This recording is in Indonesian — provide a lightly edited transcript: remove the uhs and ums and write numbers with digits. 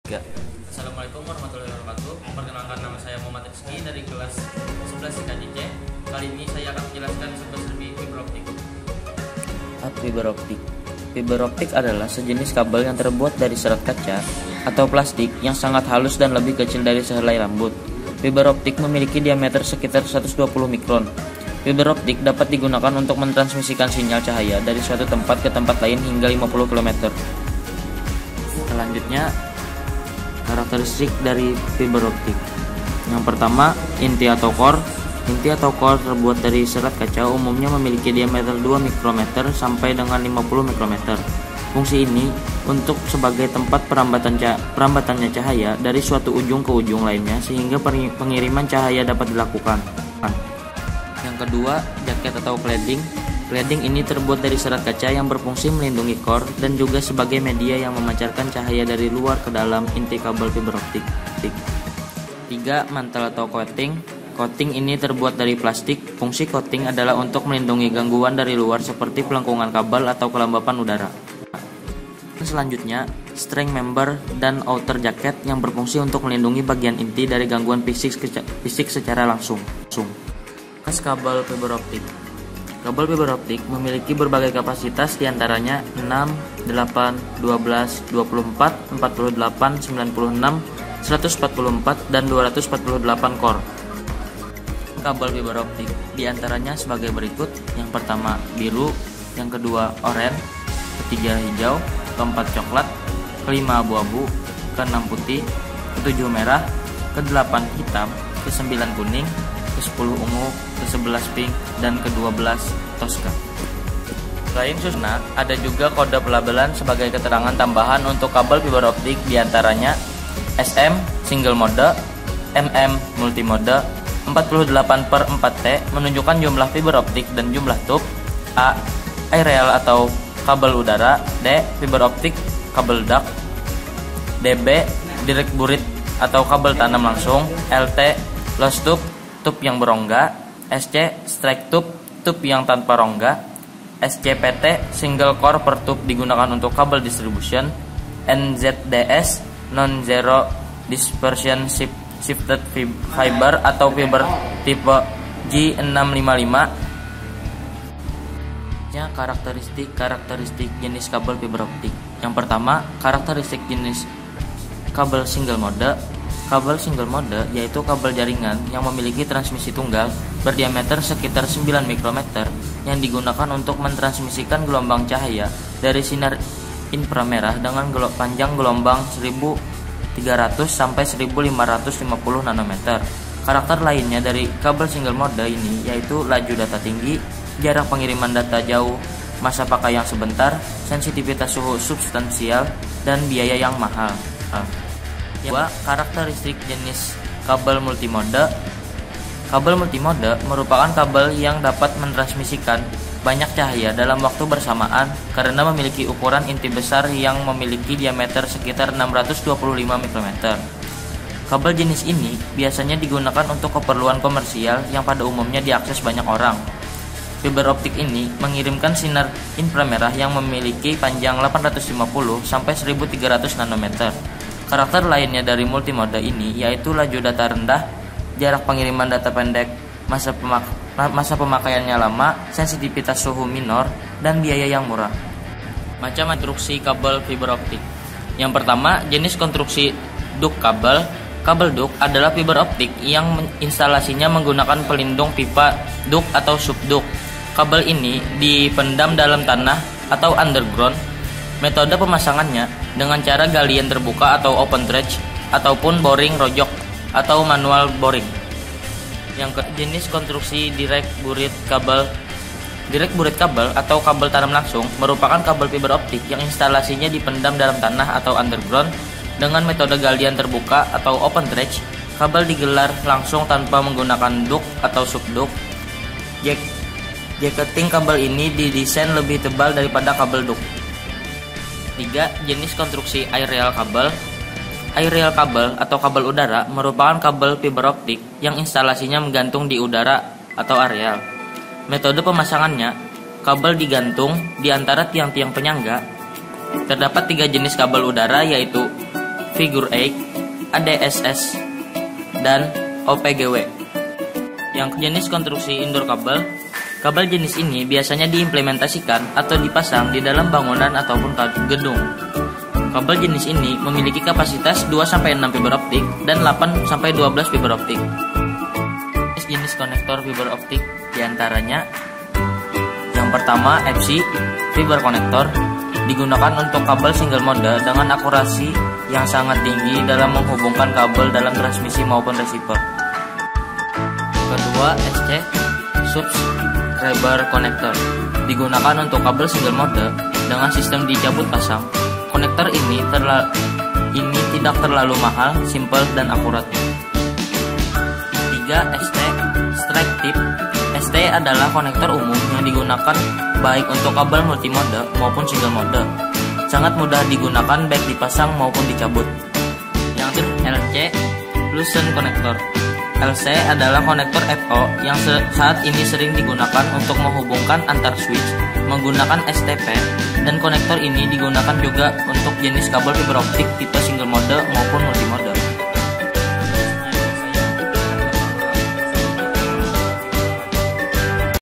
Ya. Assalamualaikum warahmatullahi wabarakatuh. Perkenalkan, nama saya Muhammad Rizky dari kelas 11 IKJC. Kali ini saya akan menjelaskan serba-serbi fiber optik. Fiber optik. Fiber optik adalah sejenis kabel yang terbuat dari serat kaca atau plastik yang sangat halus dan lebih kecil dari sehelai rambut. Fiber optik memiliki diameter sekitar 120 mikron. Fiber optik dapat digunakan untuk mentransmisikan sinyal cahaya dari suatu tempat ke tempat lain hingga 50 km. Selanjutnya, karakteristik dari fiber optik. Yang pertama, inti atau core. Inti atau core terbuat dari serat kaca umumnya memiliki diameter 2 mikrometer sampai dengan 50 mikrometer. Fungsi ini untuk sebagai tempat perambatannya cahaya dari suatu ujung ke ujung lainnya sehingga pengiriman cahaya dapat dilakukan. Yang kedua, jaket atau cladding. Cladding ini terbuat dari serat kaca yang berfungsi melindungi core dan juga sebagai media yang memancarkan cahaya dari luar ke dalam inti kabel fiber optik. 3. Mantel atau coating. Coating ini terbuat dari plastik. Fungsi coating adalah untuk melindungi gangguan dari luar seperti pelengkungan kabel atau kelembapan udara. Selanjutnya, string member dan outer jacket yang berfungsi untuk melindungi bagian inti dari gangguan fisik secara langsung. Kabel fiber optik. Kabel fiber optik memiliki berbagai kapasitas diantaranya 6, 8, 12, 24, 48, 96, 144, dan 248 core. Kabel fiber optik diantaranya sebagai berikut. Yang pertama biru, yang kedua oranye, ketiga hijau, keempat coklat, kelima abu-abu, keenam putih, ketujuh merah, kedelapan hitam, kesembilan kuning, ke-10 ungu, ke-11 pink, dan ke-12 toska. Selain susna, ada juga kode pelabelan sebagai keterangan tambahan untuk kabel fiber optik diantaranya SM single mode, MM multimode, 48/4T menunjukkan jumlah fiber optik dan jumlah tube, A aerial atau kabel udara, D fiber optik kabel duct, DB direct burit atau kabel tanam langsung, LT lost tube yang berongga, SC strike tube yang tanpa rongga, SCPT single core per tube digunakan untuk kabel distribution, NZDS non zero dispersion shifted fiber atau fiber tipe G655. Karakteristik jenis kabel fiber optik. Yang pertama, karakteristik jenis kabel single mode. Kabel single mode yaitu kabel jaringan yang memiliki transmisi tunggal berdiameter sekitar 9 mikrometer yang digunakan untuk mentransmisikan gelombang cahaya dari sinar inframerah dengan panjang gelombang 1300 sampai 1550 nanometer. Karakter lainnya dari kabel single mode ini yaitu laju data tinggi, jarak pengiriman data jauh, masa pakai yang sebentar, sensitivitas suhu substansial, dan biaya yang mahal. Kedua, karakteristik jenis kabel multimode. Kabel multimode merupakan kabel yang dapat mentransmisikan banyak cahaya dalam waktu bersamaan karena memiliki ukuran inti besar yang memiliki diameter sekitar 625 mikrometer. Kabel jenis ini biasanya digunakan untuk keperluan komersial yang pada umumnya diakses banyak orang. Fiber optik ini mengirimkan sinar inframerah yang memiliki panjang 850 sampai 1300 nanometer. Karakter lainnya dari multimode ini yaitu laju data rendah, jarak pengiriman data pendek, masa pemakaiannya lama, sensitivitas suhu minor, dan biaya yang murah. Macam konstruksi kabel fiber optik. Yang pertama, jenis konstruksi duct kabel. Kabel duct adalah fiber optik yang instalasinya menggunakan pelindung pipa duct atau subduct. Kabel ini dipendam dalam tanah atau underground. Metode pemasangannya dengan cara galian terbuka atau open trench ataupun boring rojok atau manual boring. Yang jenis konstruksi direct burit kabel. Direct burit kabel atau kabel tanam langsung merupakan kabel fiber optik yang instalasinya dipendam dalam tanah atau underground dengan metode galian terbuka atau open trench. Kabel digelar langsung tanpa menggunakan duct atau subduct. Jacketing kabel ini didesain lebih tebal daripada kabel duct. 3. Jenis konstruksi aerial kabel. Aerial kabel atau kabel udara merupakan kabel fiber optik yang instalasinya menggantung di udara atau areal. Metode pemasangannya, kabel digantung di antara tiang-tiang penyangga. Terdapat 3 jenis kabel udara yaitu Figure 8, ADSS, dan OPGW. Yang jenis konstruksi indoor kabel, kabel jenis ini biasanya diimplementasikan atau dipasang di dalam bangunan ataupun gedung. Kabel jenis ini memiliki kapasitas 2-6 fiber optik dan 8-12 fiber optik. Jenis konektor fiber optik diantaranya yang pertama FC fiber konektor, digunakan untuk kabel single mode dengan akurasi yang sangat tinggi dalam menghubungkan kabel dalam transmisi maupun receiver. Kedua, SC subscriber connector, digunakan untuk kabel single mode dengan sistem dicabut pasang. Konektor ini tidak terlalu mahal, simple dan akurat. 3. ST strike tip. ST adalah konektor umum yang digunakan baik untuk kabel multimode maupun single mode. Sangat mudah digunakan baik dipasang maupun dicabut. Yang LC Lucent connector. LC adalah konektor FO yang saat ini sering digunakan untuk menghubungkan antar switch menggunakan STP, dan konektor ini digunakan juga untuk jenis kabel fiber optik tipe single mode maupun multimode.